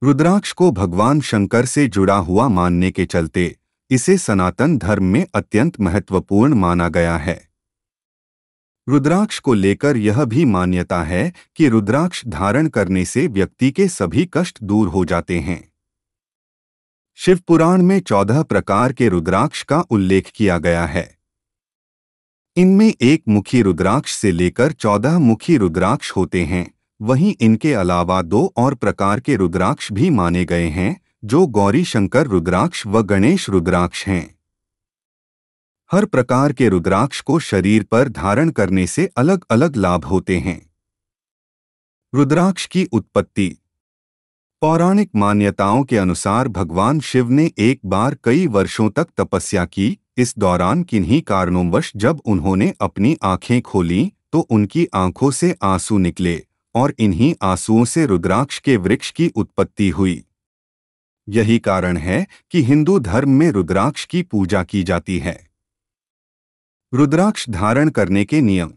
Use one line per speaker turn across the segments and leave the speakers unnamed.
रुद्राक्ष को भगवान शंकर से जुड़ा हुआ मानने के चलते इसे सनातन धर्म में अत्यंत महत्वपूर्ण माना गया है। रुद्राक्ष को लेकर यह भी मान्यता है कि रुद्राक्ष धारण करने से व्यक्ति के सभी कष्ट दूर हो जाते हैं। शिव पुराण में 14 प्रकार के रुद्राक्ष का उल्लेख किया गया है। इनमें एक मुखी रुद्राक्ष से लेकर 14 मुखी रुद्राक्ष होते हैं। वहीं इनके अलावा 2 और प्रकार के रुद्राक्ष भी माने गए हैं, जो गौरी शंकर रुद्राक्ष व गणेश रुद्राक्ष हैं। हर प्रकार के रुद्राक्ष को शरीर पर धारण करने से अलग अलग लाभ होते हैं। रुद्राक्ष की उत्पत्ति। पौराणिक मान्यताओं के अनुसार भगवान शिव ने एक बार कई वर्षों तक तपस्या की। इस दौरान किन्हीं कारणोंवश जब उन्होंने अपनी आंखें खोलीं तो उनकी आंखों से आंसू निकले और इन्हीं आंसुओं से रुद्राक्ष के वृक्ष की उत्पत्ति हुई। यही कारण है कि हिंदू धर्म में रुद्राक्ष की पूजा की जाती है। रुद्राक्ष धारण करने के नियम।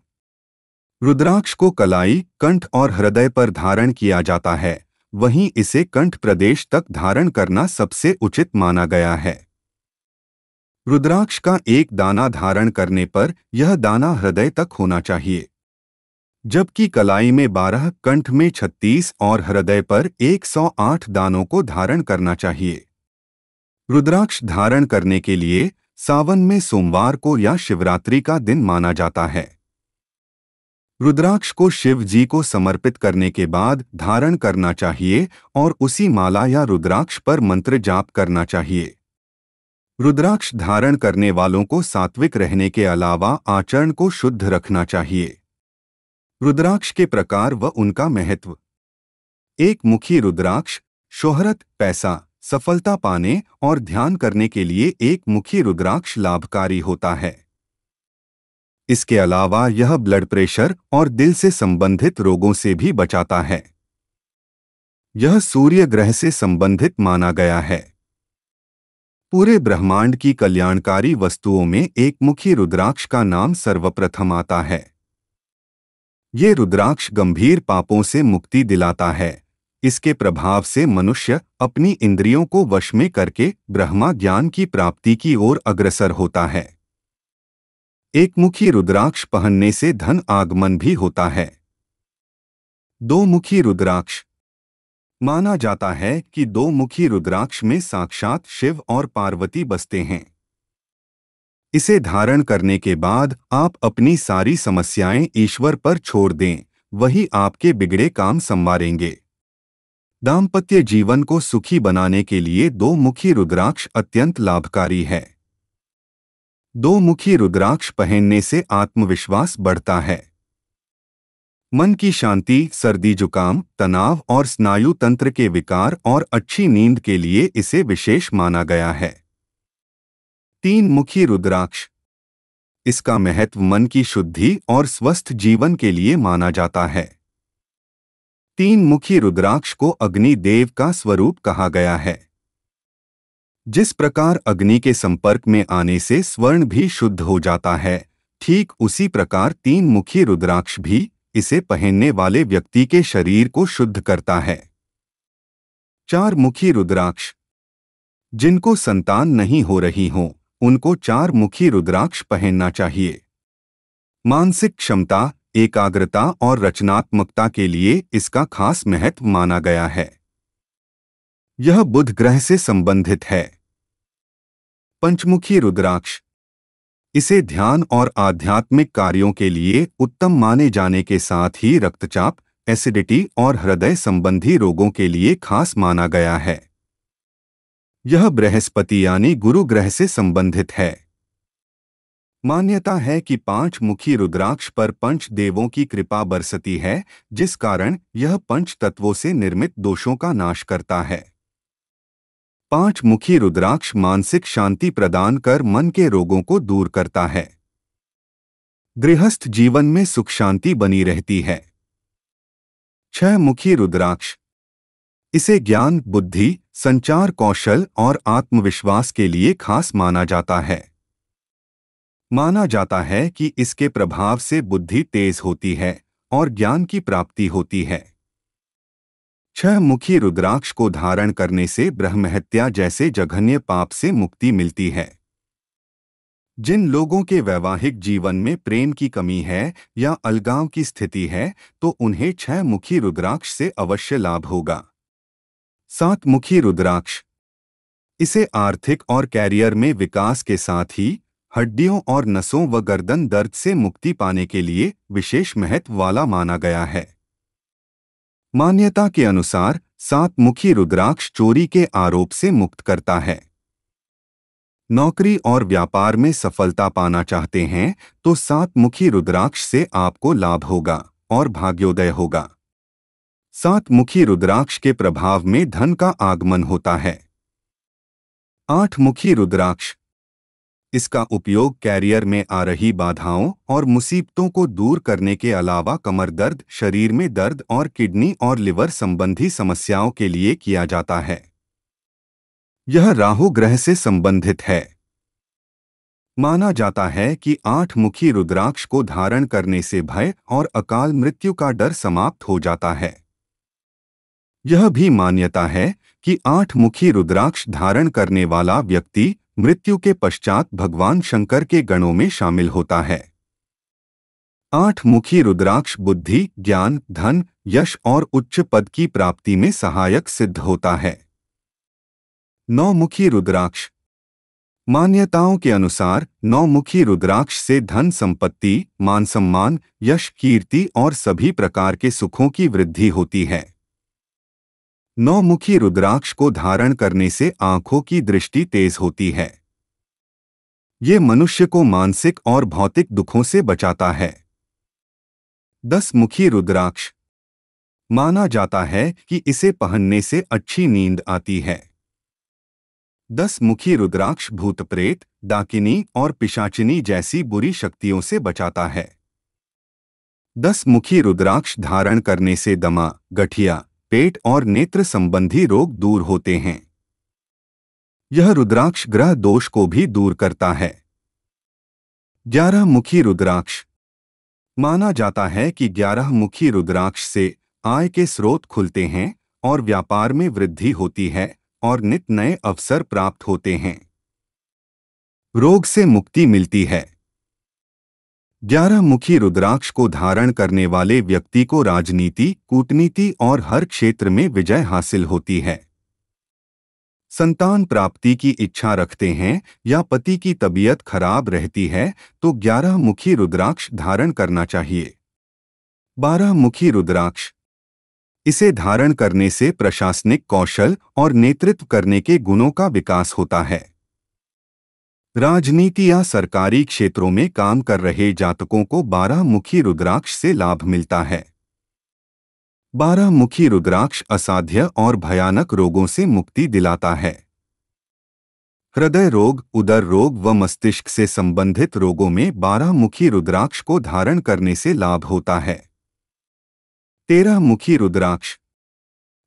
रुद्राक्ष को कलाई, कंठ और हृदय पर धारण किया जाता है। वहीं इसे कंठ प्रदेश तक धारण करना सबसे उचित माना गया है। रुद्राक्ष का एक दाना धारण करने पर यह दाना हृदय तक होना चाहिए, जबकि कलाई में 12, कंठ में 36 और हृदय पर 108 दानों को धारण करना चाहिए। रुद्राक्ष धारण करने के लिए सावन में सोमवार को या शिवरात्रि का दिन माना जाता है। रुद्राक्ष को शिव जी को समर्पित करने के बाद धारण करना चाहिए और उसी माला या रुद्राक्ष पर मंत्र जाप करना चाहिए। रुद्राक्ष धारण करने वालों को सात्विक रहने के अलावा आचरण को शुद्ध रखना चाहिए। रुद्राक्ष के प्रकार व उनका महत्व। एक मुखी रुद्राक्ष शोहरत, पैसा, सफलता पाने और ध्यान करने के लिए एक मुखी रुद्राक्ष लाभकारी होता है। इसके अलावा यह ब्लड प्रेशर और दिल से संबंधित रोगों से भी बचाता है। यह सूर्य ग्रह से संबंधित माना गया है। पूरे ब्रह्मांड की कल्याणकारी वस्तुओं में एक मुखी रुद्राक्ष का नाम सर्वप्रथम आता है। ये रुद्राक्ष गंभीर पापों से मुक्ति दिलाता है। इसके प्रभाव से मनुष्य अपनी इंद्रियों को वश में करके ब्रह्मा ज्ञान की प्राप्ति की ओर अग्रसर होता है। एक मुखी रुद्राक्ष पहनने से धन आगमन भी होता है। 2 मुखी रुद्राक्ष। माना जाता है कि 2 मुखी रुद्राक्ष में साक्षात शिव और पार्वती बसते हैं। इसे धारण करने के बाद आप अपनी सारी समस्याएं ईश्वर पर छोड़ दें, वही आपके बिगड़े काम संवारेंगे। दाम्पत्य जीवन को सुखी बनाने के लिए 2 मुखी रुद्राक्ष अत्यंत लाभकारी है। 2 मुखी रुद्राक्ष पहनने से आत्मविश्वास बढ़ता है। मन की शांति, सर्दी जुकाम, तनाव और स्नायु तंत्र के विकार और अच्छी नींद के लिए इसे विशेष माना गया है। 3 मुखी रुद्राक्ष। इसका महत्व मन की शुद्धि और स्वस्थ जीवन के लिए माना जाता है। 3 मुखी रुद्राक्ष को अग्नि देव का स्वरूप कहा गया है। जिस प्रकार अग्नि के संपर्क में आने से स्वर्ण भी शुद्ध हो जाता है, ठीक उसी प्रकार 3 मुखी रुद्राक्ष भी इसे पहनने वाले व्यक्ति के शरीर को शुद्ध करता है। 4 मुखी रुद्राक्ष। जिनको संतान नहीं हो रही हो, उनको 4 मुखी रुद्राक्ष पहनना चाहिए। मानसिक क्षमता, एकाग्रता और रचनात्मकता के लिए इसका खास महत्व माना गया है। यह बुध ग्रह से संबंधित है। पंचमुखी रुद्राक्ष। इसे ध्यान और आध्यात्मिक कार्यों के लिए उत्तम माने जाने के साथ ही रक्तचाप, एसिडिटी और हृदय संबंधी रोगों के लिए खास माना गया है। यह बृहस्पति यानी गुरु ग्रह से संबंधित है। मान्यता है कि 5 मुखी रुद्राक्ष पर पंच देवों की कृपा बरसती है, जिस कारण यह पंच तत्वों से निर्मित दोषों का नाश करता है। 5 मुखी रुद्राक्ष मानसिक शांति प्रदान कर मन के रोगों को दूर करता है। गृहस्थ जीवन में सुख शांति बनी रहती है। 6 मुखी रुद्राक्ष। इसे ज्ञान, बुद्धि, संचार कौशल और आत्मविश्वास के लिए खास माना जाता है। माना जाता है कि इसके प्रभाव से बुद्धि तेज होती है और ज्ञान की प्राप्ति होती है। 6 मुखी रुद्राक्ष को धारण करने से ब्रह्महत्या जैसे जघन्य पाप से मुक्ति मिलती है। जिन लोगों के वैवाहिक जीवन में प्रेम की कमी है या अलगाव की स्थिति है, तो उन्हें 6 मुखी रुद्राक्ष से अवश्य लाभ होगा। 7 मुखी रुद्राक्ष, इसे आर्थिक और कैरियर में विकास के साथ ही हड्डियों और नसों व गर्दन दर्द से मुक्ति पाने के लिए विशेष महत्व वाला माना गया है। मान्यता के अनुसार 7 मुखी रुद्राक्ष चोरी के आरोप से मुक्त करता है। नौकरी और व्यापार में सफलता पाना चाहते हैं तो 7 मुखी रुद्राक्ष से आपको लाभ होगा और भाग्योदय होगा। 7 मुखी रुद्राक्ष के प्रभाव में धन का आगमन होता है। 8 मुखी रुद्राक्ष, इसका उपयोग कैरियर में आ रही बाधाओं और मुसीबतों को दूर करने के अलावा कमर दर्द, शरीर में दर्द और किडनी और लिवर संबंधी समस्याओं के लिए किया जाता है। यह राहु ग्रह से संबंधित है। माना जाता है कि 8 मुखी रुद्राक्ष को धारण करने से भय और अकाल मृत्यु का डर समाप्त हो जाता है। यह भी मान्यता है कि 8 मुखी रुद्राक्ष धारण करने वाला व्यक्ति मृत्यु के पश्चात भगवान शंकर के गणों में शामिल होता है। 8 मुखी रुद्राक्ष बुद्धि, ज्ञान, धन, यश और उच्च पद की प्राप्ति में सहायक सिद्ध होता है। 9 मुखी रुद्राक्ष, मान्यताओं के अनुसार 9 मुखी रुद्राक्ष से धन संपत्ति, मान सम्मान, यश, कीर्ति और सभी प्रकार के सुखों की वृद्धि होती है। 9 मुखी रुद्राक्ष को धारण करने से आंखों की दृष्टि तेज होती है। ये मनुष्य को मानसिक और भौतिक दुखों से बचाता है। 10 मुखी रुद्राक्ष, माना जाता है कि इसे पहनने से अच्छी नींद आती है। 10 मुखी रुद्राक्ष भूत प्रेत, डाकिनी और पिशाचिनी जैसी बुरी शक्तियों से बचाता है। 10 मुखी रुद्राक्ष धारण करने से दमा, गठिया, पेट और नेत्र संबंधी रोग दूर होते हैं। यह रुद्राक्ष ग्रह दोष को भी दूर करता है। 11 मुखी रुद्राक्ष, माना जाता है कि 11 मुखी रुद्राक्ष से आय के स्रोत खुलते हैं और व्यापार में वृद्धि होती है और नित नए अवसर प्राप्त होते हैं। रोग से मुक्ति मिलती है। 11 मुखी रुद्राक्ष को धारण करने वाले व्यक्ति को राजनीति, कूटनीति और हर क्षेत्र में विजय हासिल होती है। संतान प्राप्ति की इच्छा रखते हैं या पति की तबीयत खराब रहती है तो 11 मुखी रुद्राक्ष धारण करना चाहिए। 12 मुखी रुद्राक्ष, इसे धारण करने से प्रशासनिक कौशल और नेतृत्व करने के गुणों का विकास होता है। राजनीति या सरकारी क्षेत्रों में काम कर रहे जातकों को 12 मुखी रुद्राक्ष से लाभ मिलता है। 12 मुखी रुद्राक्ष असाध्य और भयानक रोगों से मुक्ति दिलाता है। हृदय रोग, उदर रोग व मस्तिष्क से संबंधित रोगों में 12 मुखी रुद्राक्ष को धारण करने से लाभ होता है। 13 मुखी रुद्राक्ष,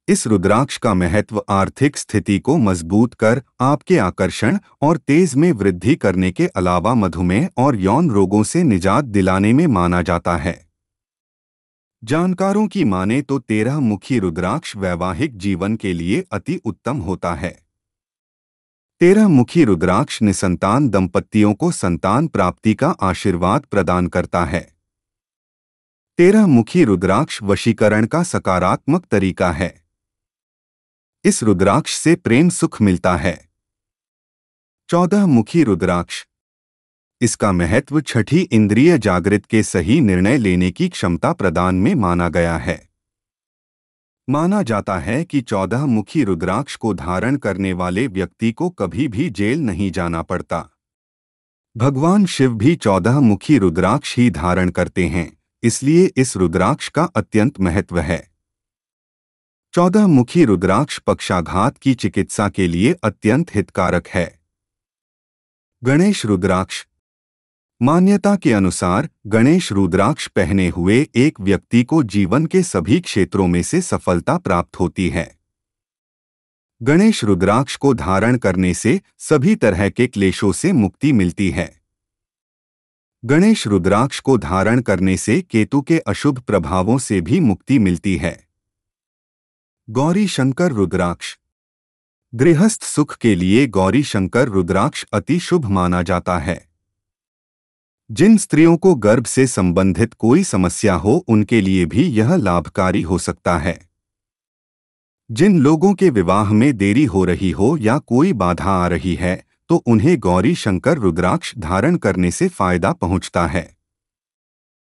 इस रुद्राक्ष का महत्व आर्थिक स्थिति को मजबूत कर आपके आकर्षण और तेज में वृद्धि करने के अलावा मधुमेह और यौन रोगों से निजात दिलाने में माना जाता है। जानकारों की माने तो 13 मुखी रुद्राक्ष वैवाहिक जीवन के लिए अति उत्तम होता है। 13 मुखी रुद्राक्ष निसंतान दंपतियों को संतान प्राप्ति का आशीर्वाद प्रदान करता है। 13 मुखी रुद्राक्ष वशीकरण का सकारात्मक तरीका है। इस रुद्राक्ष से प्रेम सुख मिलता है। 14 मुखी रुद्राक्ष, इसका महत्व छठी इंद्रिय जागृत के सही निर्णय लेने की क्षमता प्रदान में माना गया है। माना जाता है कि 14 मुखी रुद्राक्ष को धारण करने वाले व्यक्ति को कभी भी जेल नहीं जाना पड़ता। भगवान शिव भी 14 मुखी रुद्राक्ष ही धारण करते हैं, इसलिए इस रुद्राक्ष का अत्यंत महत्व है। 14 मुखी रुद्राक्ष पक्षाघात की चिकित्सा के लिए अत्यंत हितकारक है। गणेश रुद्राक्ष, मान्यता के अनुसार गणेश रुद्राक्ष पहने हुए एक व्यक्ति को जीवन के सभी क्षेत्रों में से सफलता प्राप्त होती है। गणेश रुद्राक्ष को धारण करने से सभी तरह के क्लेशों से मुक्ति मिलती है। गणेश रुद्राक्ष को धारण करने से केतु के अशुभ प्रभावों से भी मुक्ति मिलती है। गौरी शंकर रुद्राक्ष। गृहस्थ सुख के लिए गौरी शंकर रुद्राक्ष अति शुभ माना जाता है। जिन स्त्रियों को गर्भ से संबंधित कोई समस्या हो उनके लिए भी यह लाभकारी हो सकता है। जिन लोगों के विवाह में देरी हो रही हो या कोई बाधा आ रही है तो उन्हें गौरी शंकर रुद्राक्ष धारण करने से फायदा पहुंचता है।